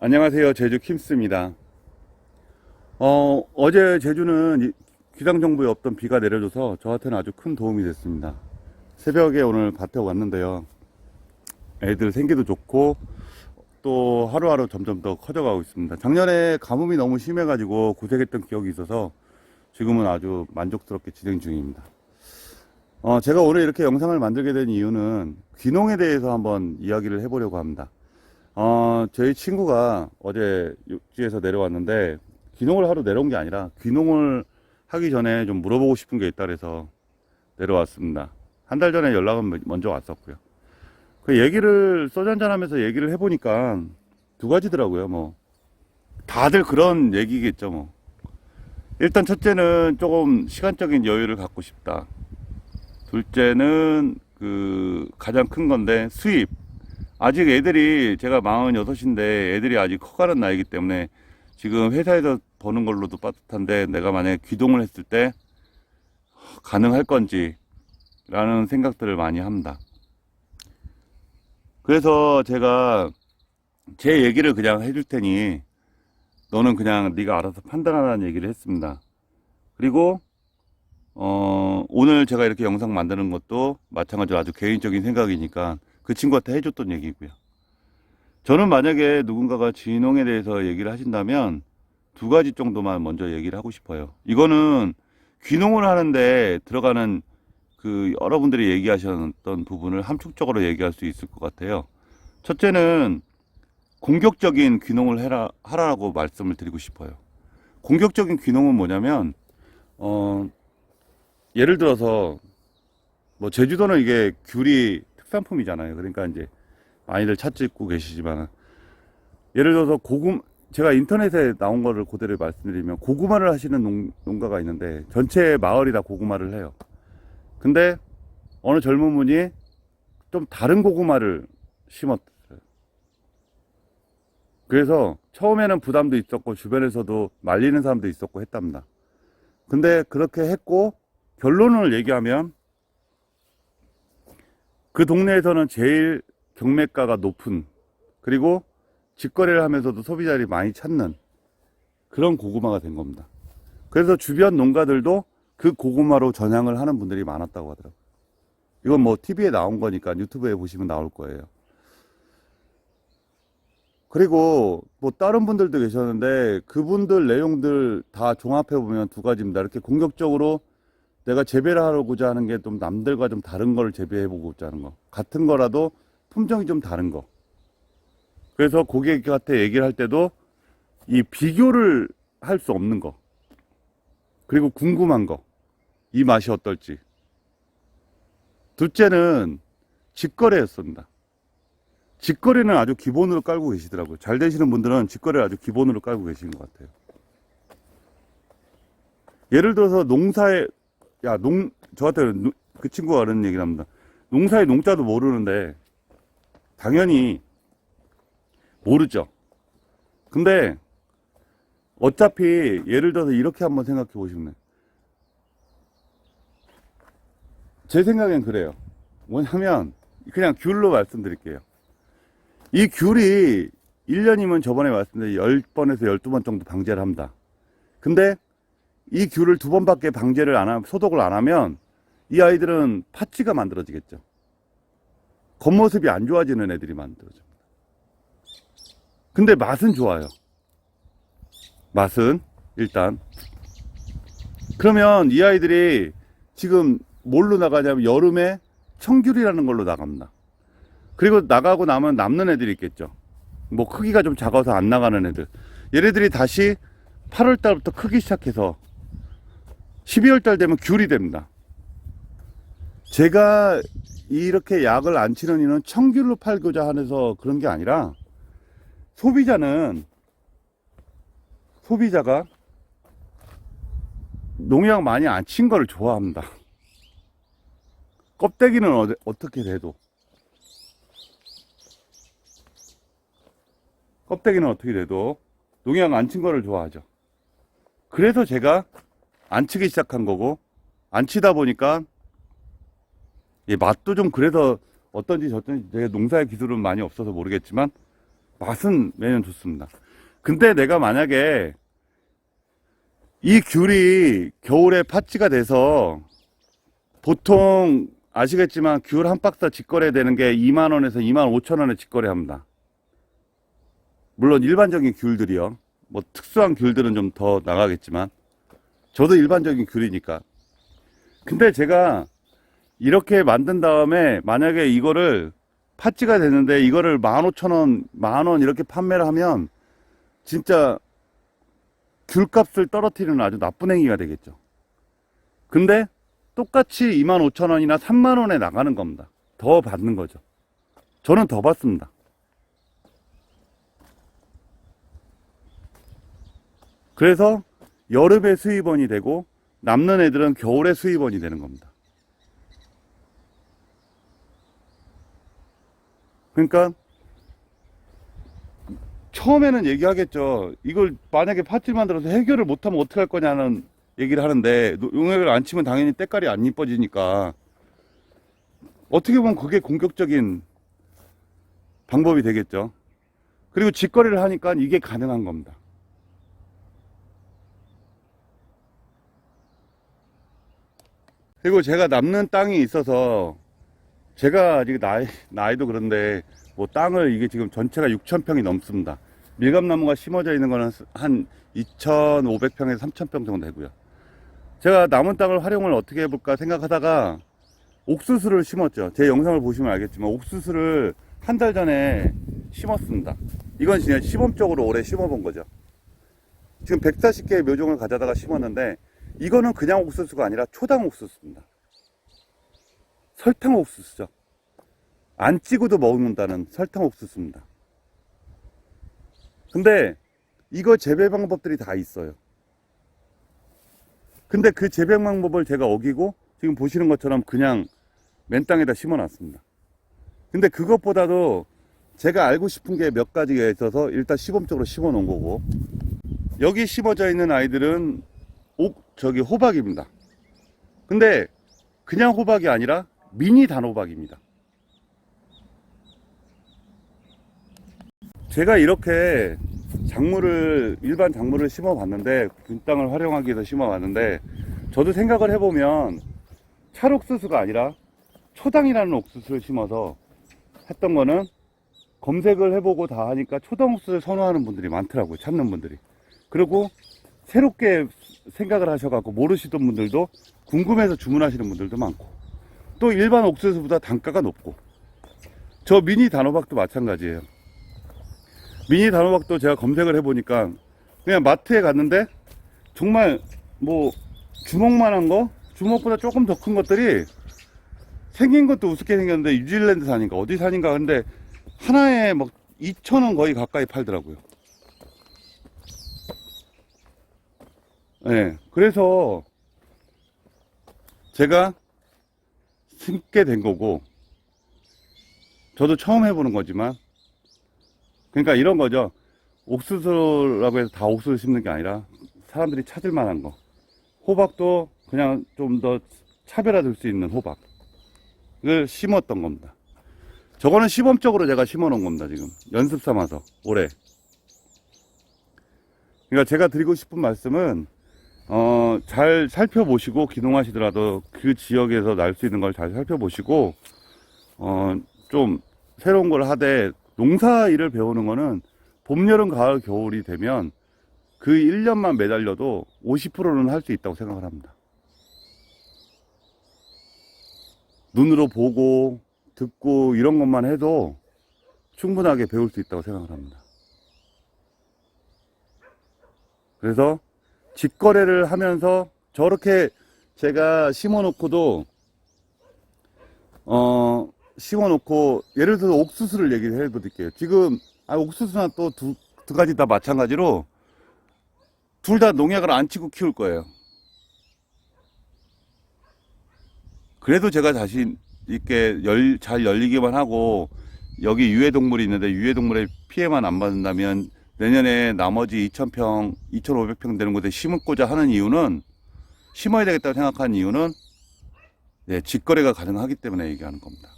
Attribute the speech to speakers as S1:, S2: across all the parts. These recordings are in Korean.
S1: 안녕하세요. 제주 킴스입니다. 어제 제주는 기상정보에 없던 비가 내려줘서 저한테는 아주 큰 도움이 됐습니다. 새벽에 오늘 밭에 왔는데요. 애들 생기도 좋고 또 하루하루 점점 더 커져가고 있습니다. 작년에 가뭄이 너무 심해가지고 고생했던 기억이 있어서 지금은 아주 만족스럽게 진행 중입니다. 제가 오늘 이렇게 영상을 만들게 된 이유는 귀농에 대해서 한번 이야기를 해보려고 합니다. 저희 친구가 어제 육지에서 내려왔는데, 귀농을 하러 내려온 게 아니라, 귀농을 하기 전에 좀 물어보고 싶은 게 있다 그래서 내려왔습니다. 한 달 전에 연락은 먼저 왔었고요. 그 얘기를, 소주 한잔 하면서 얘기를 해보니까 두 가지더라고요, 뭐. 다들 그런 얘기겠죠, 뭐. 일단 첫째는 조금 시간적인 여유를 갖고 싶다. 둘째는 가장 큰 건데, 수입. 아직 애들이 제가 46인데 애들이 아직 커가는 나이기 때문에 지금 회사에서 버는 걸로도 빠듯한데 내가 만약에 귀동을 했을 때 가능할 건지 라는 생각들을 많이 합니다. 그래서 제가 제 얘기를 그냥 해줄 테니 너는 그냥 네가 알아서 판단하라는 얘기를 했습니다. 그리고 오늘 제가 이렇게 영상 만드는 것도 마찬가지로 아주 개인적인 생각이니까 그 친구한테 해줬던 얘기고요. 저는 만약에 누군가가 진홍에 대해서 얘기를 하신다면 두 가지 정도만 먼저 얘기를 하고 싶어요. 이거는 귀농을 하는데 들어가는 여러분들이 얘기하셨던 부분을 함축적으로 얘기할 수 있을 것 같아요. 첫째는 공격적인 귀농을 하라고 말씀을 드리고 싶어요. 공격적인 귀농은 뭐냐면, 예를 들어서, 뭐, 제주도는 이게 귤이 특산품이잖아요. 그러니까 이제 많이들 찾고 계시지만, 예를 들어서 제가 인터넷에 나온 거를 그대로 말씀드리면 고구마를 하시는 농가가 있는데 전체 마을이 다 고구마를 해요. 근데 어느 젊은 분이 좀 다른 고구마를 심었어요. 그래서 처음에는 부담도 있었고 주변에서도 말리는 사람도 있었고 했답니다. 근데 그렇게 했고 결론을 얘기하면 그 동네에서는 제일 경매가가 높은, 그리고 직거래를 하면서도 소비자들이 많이 찾는 그런 고구마가 된 겁니다. 그래서 주변 농가들도 그 고구마로 전향을 하는 분들이 많았다고 하더라고요. 이건 뭐 TV에 나온 거니까 유튜브에 보시면 나올 거예요. 그리고 뭐 다른 분들도 계셨는데 그분들 내용들 다 종합해 보면 두 가지입니다. 이렇게 공격적으로 내가 재배를 하고자 하는 게 좀 남들과 좀 다른 걸 재배해 보고자 하는 거, 같은 거라도 품종이 좀 다른 거. 그래서 고객한테 얘기를 할 때도 이 비교를 할 수 없는 거, 그리고 궁금한 거, 이 맛이 어떨지. 둘째는 직거래였습니다. 직거래는 아주 기본으로 깔고 계시더라고요. 잘 되시는 분들은 직거래를 아주 기본으로 깔고 계시는 것 같아요. 예를 들어서 저한테 그 친구가 그런 얘기를 합니다. 농사의 농자도 모르는데 당연히 모르죠. 근데 어차피 예를 들어서 이렇게 한번 생각해 보시면, 제 생각엔 그래요. 뭐냐면 그냥 귤로 말씀드릴게요. 이 귤이 1년이면 저번에 말씀드린 10번에서 12번 정도 방제를 합니다. 근데 이 귤을 2번밖에 방제를 소독을 안 하면 이 아이들은 파치가 만들어지겠죠. 겉모습이 안 좋아지는 애들이 만들어집니다. 근데 맛은 좋아요. 맛은 일단. 그러면 이 아이들이 지금 뭘로 나가냐면 여름에 청귤이라는 걸로 나갑니다. 그리고 나가고 나면 남는 애들이 있겠죠. 뭐 크기가 좀 작아서 안 나가는 애들. 얘네들이 다시 8월 달부터 크기 시작해서 12월 달 되면 귤이 됩니다. 제가 이렇게 약을 안 치는 이유는 청귤로 팔고자 해서 그런 게 아니라, 소비자가 농약 많이 안 친 거를 좋아합니다. 껍데기는 어떻게 돼도. 껍데기는 어떻게 돼도 농약 안 친 거를 좋아하죠. 그래서 제가 안 치기 시작한 거고, 안 치다 보니까 맛도 좀 그래서 어떤지 저떤지, 제가 농사의 기술은 많이 없어서 모르겠지만 맛은 매년 좋습니다. 근데 내가 만약에 이 귤이 겨울에 파치가 돼서 보통 아시겠지만 귤 한 박스 직거래 되는 게 2만원에서 25,000원에 직거래 합니다. 물론 일반적인 귤들이요. 뭐 특수한 귤들은 좀 더 나가겠지만 저도 일반적인 귤이니까. 근데 제가 이렇게 만든 다음에 만약에 이거를 파찌가 되는데 이거를 15,000원, 만원 이렇게 판매를 하면 진짜 귤값을 떨어뜨리는 아주 나쁜 행위가 되겠죠. 근데 똑같이 25,000원이나 3만원에 나가는 겁니다. 더 받는 거죠. 저는 더 받습니다. 그래서 여름에 수입원이 되고 남는 애들은 겨울에 수입원이 되는 겁니다. 그러니까 처음에는 얘기하겠죠. 이걸 만약에 팥질 만들어서 해결을 못하면 어떻게 할 거냐는 얘기를 하는데 농약을 안 치면 당연히 때깔이 안 이뻐지니까 어떻게 보면 그게 공격적인 방법이 되겠죠. 그리고 직거래를 하니까 이게 가능한 겁니다. 그리고 제가 남는 땅이 있어서 제가 아직 나이도 그런데 뭐 땅을 이게 지금 전체가 6,000평이 넘습니다. 밀감나무가 심어져 있는 거는 한 2,500평에서 3,000평 정도 되고요. 제가 남은 땅을 활용을 어떻게 해볼까 생각하다가 옥수수를 심었죠. 제 영상을 보시면 알겠지만 옥수수를 한 달 전에 심었습니다. 이건 그냥 시범적으로 올해 심어본 거죠. 지금 140개의 묘종을 가져다가 심었는데 이거는 그냥 옥수수가 아니라 초당 옥수수입니다. 설탕 옥수수죠. 안 찍어도 먹는다는 설탕 옥수수입니다. 근데 이거 재배 방법들이 다 있어요. 근데 그 재배 방법을 제가 어기고 지금 보시는 것처럼 그냥 맨 땅에다 심어 놨습니다. 근데 그것보다도 제가 알고 싶은 게 몇 가지가 있어서 일단 시범적으로 심어 놓은 거고, 여기 심어져 있는 아이들은 호박입니다. 근데 그냥 호박이 아니라 미니 단호박입니다. 제가 이렇게 일반 작물을 심어 봤는데, 균 땅을 활용하기 위해서 심어 봤는데, 저도 생각을 해보면 찰옥수수가 아니라 초당이라는 옥수수를 심어서 했던 거는, 검색을 해보고 다 하니까 초당 옥수수를 선호하는 분들이 많더라고요. 찾는 분들이. 그리고 새롭게 생각을 하셔갖고 모르시던 분들도, 궁금해서 주문하시는 분들도 많고, 또 일반 옥수수보다 단가가 높고, 저 미니 단호박도 마찬가지예요. 미니 단호박도 제가 검색을 해보니까 그냥 마트에 갔는데 정말 뭐 주먹만한 거, 주먹보다 조금 더 큰 것들이 생긴 것도 우습게 생겼는데 뉴질랜드 산인가 어디 산인가, 근데 하나에 막 2,000원 거의 가까이 팔더라고요. 네, 그래서 제가 심게 된 거고, 저도 처음 해보는 거지만, 그러니까 이런 거죠. 옥수수라고 해서 다 옥수수 심는 게 아니라 사람들이 찾을 만한 거, 호박도 그냥 좀 더 차별화될 수 있는 호박을 심었던 겁니다. 저거는 시범적으로 제가 심어 놓은 겁니다. 지금 연습 삼아서 올해. 그러니까 제가 드리고 싶은 말씀은 잘 살펴보시고, 기농하시더라도 그 지역에서 날 수 있는 걸 잘 살펴보시고, 좀 새로운 걸 하되, 농사 일을 배우는 거는 봄, 여름, 가을, 겨울이 되면 그 1년만 매달려도 50%는 할 수 있다고 생각을 합니다. 눈으로 보고 듣고 이런 것만 해도 충분하게 배울 수 있다고 생각을 합니다. 그래서 직거래를 하면서 저렇게 제가 심어놓고도 심어놓고, 예를 들어서 옥수수를 얘기를 해드릴게요. 지금 옥수수나 또 두 가지 다 마찬가지로 둘 다 농약을 안 치고 키울 거예요. 그래도 제가 자신 있게 잘 열리기만 하고, 여기 유해동물이 있는데 유해동물의 피해만 안 받는다면 내년에 나머지 2,000평, 2,500평 되는 곳에 심고자 하는 이유는, 심어야 되겠다고 생각하는 이유는, 네, 직거래가 가능하기 때문에 얘기하는 겁니다.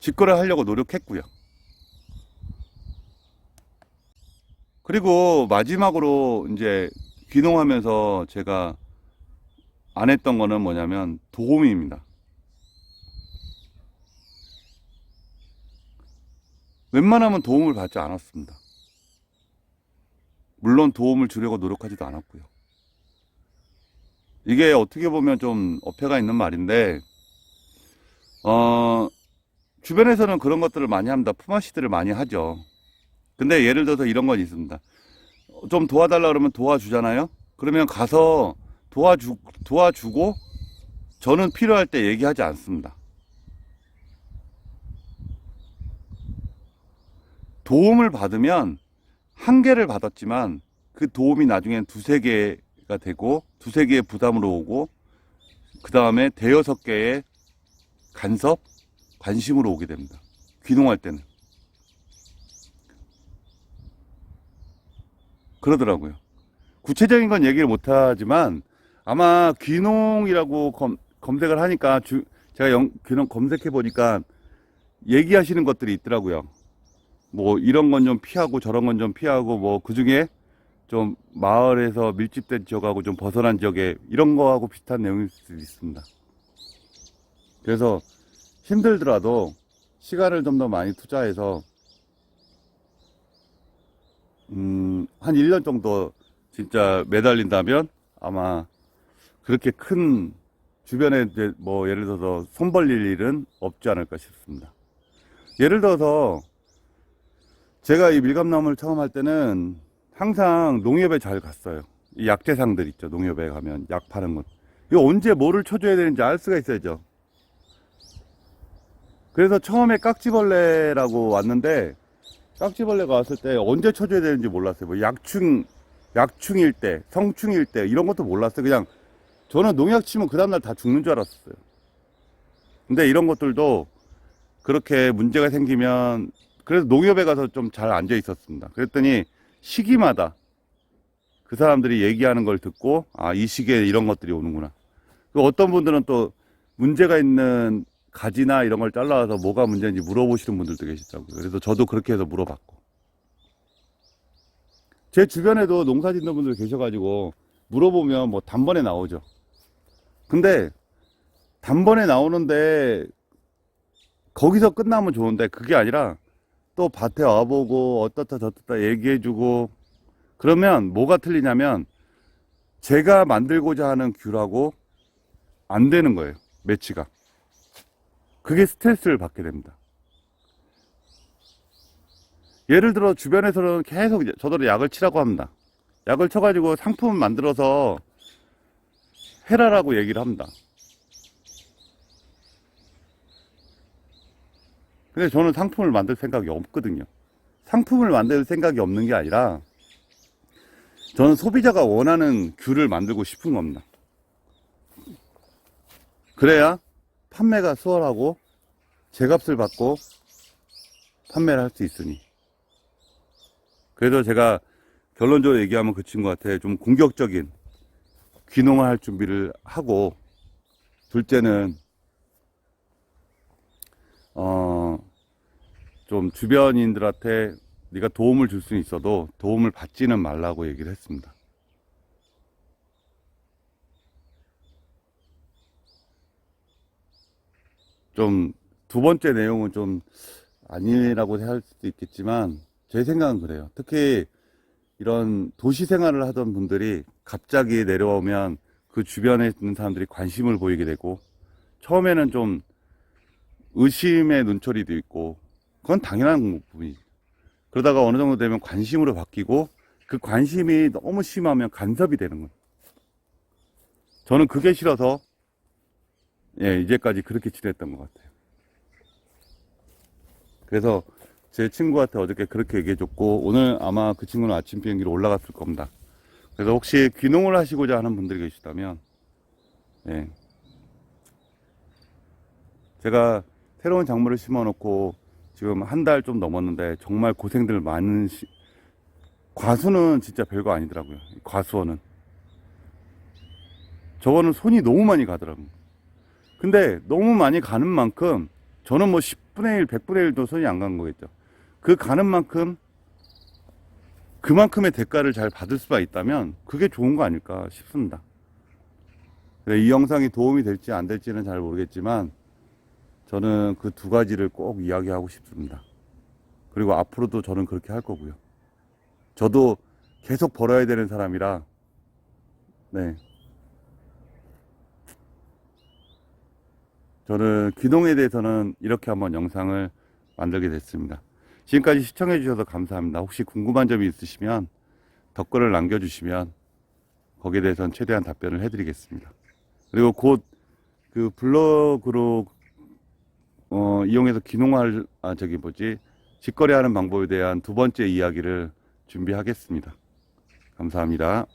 S1: 직거래 하려고 노력했고요. 그리고 마지막으로 이제 귀농하면서 제가 안 했던 거는 뭐냐면 도움입니다. 웬만하면 도움을 받지 않았습니다. 물론 도움을 주려고 노력하지도 않았고요. 이게 어떻게 보면 좀 어폐가 있는 말인데, 주변에서는 그런 것들을 많이 합니다. 품앗이들을 많이 하죠. 근데 예를 들어서 이런 건 있습니다. 좀 도와달라 그러면 도와주잖아요? 그러면 가서 도와주고 저는 필요할 때 얘기하지 않습니다. 도움을 받으면 한 개를 받았지만 그 도움이 나중엔 두세 개가 되고 두세 개의 부담으로 오고 그 다음에 대여섯 개의 관심으로 오게 됩니다. 귀농할 때는. 그러더라고요. 구체적인 건 얘기를 못하지만 아마 귀농이라고 검색을 하니까 제가 귀농 검색해 보니까 얘기하시는 것들이 있더라고요. 뭐 이런 건 좀 피하고 저런 건 좀 피하고 뭐 그중에 좀 마을에서 밀집된 지역하고 좀 벗어난 지역에 이런 거하고 비슷한 내용일 수도 있습니다. 그래서 힘들더라도 시간을 좀 더 많이 투자해서 한 1년 정도 진짜 매달린다면 아마 그렇게 큰 주변에 이제 뭐 예를 들어서 손 벌릴 일은 없지 않을까 싶습니다. 예를 들어서 제가 이 밀감나무를 처음 할 때는 항상 농협에 잘 갔어요. 이 약재상들 있죠. 농협에 가면 약 파는 곳. 이거 언제 뭐를 쳐줘야 되는지 알 수가 있어야죠. 그래서 처음에 깍지벌레라고 왔는데 깍지벌레가 왔을 때 언제 쳐줘야 되는지 몰랐어요. 뭐 약충일 때, 성충일 때 이런 것도 몰랐어요. 그냥 저는 농약 치면 그 다음날 다 죽는 줄 알았어요. 근데 이런 것들도 그렇게 문제가 생기면 그래서 농협에 가서 좀 잘 앉아 있었습니다. 그랬더니 시기마다 그 사람들이 얘기하는 걸 듣고 아, 이 시기에 이런 것들이 오는구나. 어떤 분들은 또 문제가 있는 가지나 이런 걸 잘라와서 뭐가 문제인지 물어보시는 분들도 계시더라고요. 그래서 저도 그렇게 해서 물어봤고. 제 주변에도 농사 짓는 분들 계셔가지고 물어보면 뭐 단번에 나오죠. 근데 단번에 나오는데 거기서 끝나면 좋은데 그게 아니라 또 밭에 와보고 어떻다 저떻다 얘기해주고 그러면 뭐가 틀리냐면 제가 만들고자 하는 귤하고 안 되는 거예요. 매치가. 그게 스트레스를 받게 됩니다. 예를 들어 주변에서는 계속 저도 약을 치라고 합니다. 약을 쳐가지고 상품을 만들어서 해라라고 얘기를 합니다. 근데 저는 상품을 만들 생각이 없거든요. 상품을 만들 생각이 없는 게 아니라 저는 소비자가 원하는 귤을 만들고 싶은 겁니다. 그래야 판매가 수월하고 제값을 받고 판매를 할 수 있으니. 그래서 제가 결론적으로 얘기하면 그 친구한테 좀 공격적인 귀농을 할 준비를 하고, 둘째는 좀 주변인들한테 네가 도움을 줄 수 있어도 도움을 받지는 말라고 얘기를 했습니다. 좀 두 번째 내용은 좀 아니라고 할 수도 있겠지만 제 생각은 그래요. 특히 이런 도시 생활을 하던 분들이 갑자기 내려오면 그 주변에 있는 사람들이 관심을 보이게 되고 처음에는 좀 의심의 눈초리도 있고 그건 당연한 부분이죠. 그러다가 어느 정도 되면 관심으로 바뀌고 그 관심이 너무 심하면 간섭이 되는 거예요. 저는 그게 싫어서 이제까지 그렇게 지냈던 것 같아요. 그래서 제 친구한테 어저께 그렇게 얘기해줬고 오늘 아마 그 친구는 아침 비행기로 올라갔을 겁니다. 그래서 혹시 귀농을 하시고자 하는 분들이 계시다면 제가 새로운 작물을 심어놓고 지금 한 달 좀 넘었는데 정말 고생들 많은 과수는 진짜 별거 아니더라고요. 과수원은 저거는 손이 너무 많이 가더라고요. 근데 너무 많이 가는 만큼 저는 뭐 10분의 1, 100분의 1도 손이 안 간 거겠죠. 그 가는 만큼 그만큼의 대가를 잘 받을 수가 있다면 그게 좋은 거 아닐까 싶습니다. 이 영상이 도움이 될지 안 될지는 잘 모르겠지만 저는 그 두 가지를 꼭 이야기하고 싶습니다. 그리고 앞으로도 저는 그렇게 할 거고요. 저도 계속 벌어야 되는 사람이라, 네. 저는 귀농에 대해서는 이렇게 한번 영상을 만들게 됐습니다. 지금까지 시청해 주셔서 감사합니다. 혹시 궁금한 점이 있으시면 댓글을 남겨주시면 거기에 대해서는 최대한 답변을 해드리겠습니다. 그리고 곧 그 블로그로 이용해서 귀농할 직거래하는 방법에 대한 두 번째 이야기를 준비하겠습니다. 감사합니다.